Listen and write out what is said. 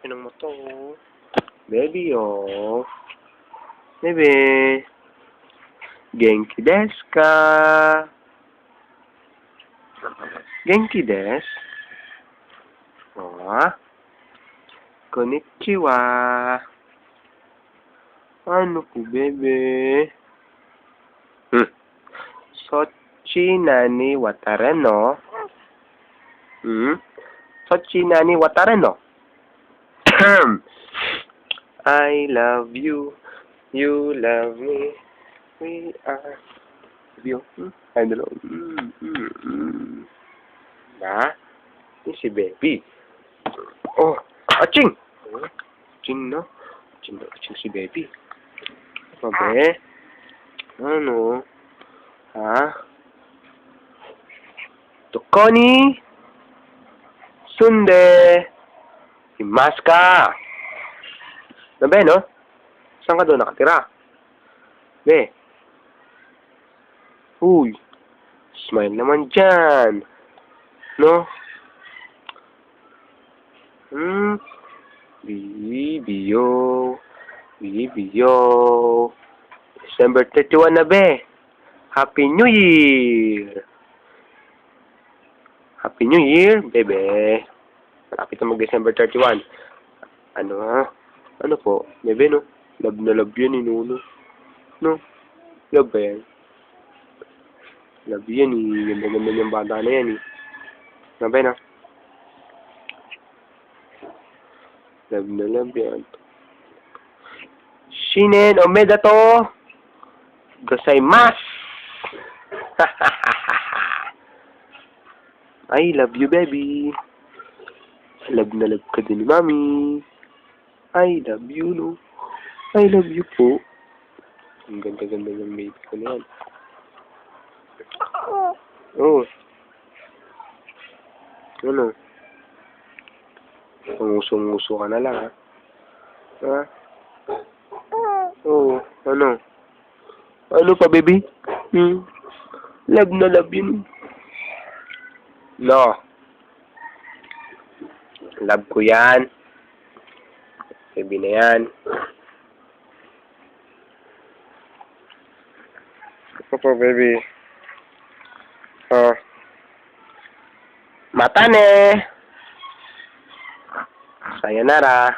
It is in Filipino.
laki ng mata, oh. Baby, oh. Baby. Genki desu ka? Genki desu? Oh. Konnichiwa. Ano po, bebe? Sochi nani watare no? Sochi nani watare no? I love you. You love me. We are you. Ay, dalaw. Ba? Ini si baby. Oh, aching! Aching, no? Aching si baby. Babe? Ano? Ha? Tokoni sunde imasu ka? Nabe, no? Saan ka doon nakatira? Be? Uy, smile naman dyan. No? Bibiyo. Bibiyo. December 31 na, be. Happy New Year! Happy New Year, bebe. Malapit na mag-December 31. Ano, ha? Ano po? Bebe, no? Love na love yan, Nuno. No? Love ba yan? Love yan, Ganda-ganda niyang bata na yan, Nabe, no? Love na love yan. Shinen omedetou gozaimasu! I love you, baby. Love na love ka din ni Mami. I love you, no? I love you po. Ang ganda-ganda ng baby ko na yan. Oh. Ano? Nguso-nguso ka na lang, ha? Ha? Oo. Ano? Ano pa, baby? Love na love yun. No. Love ko yan. Baby na yan. Ako po, baby. Mata ne. Sayonara.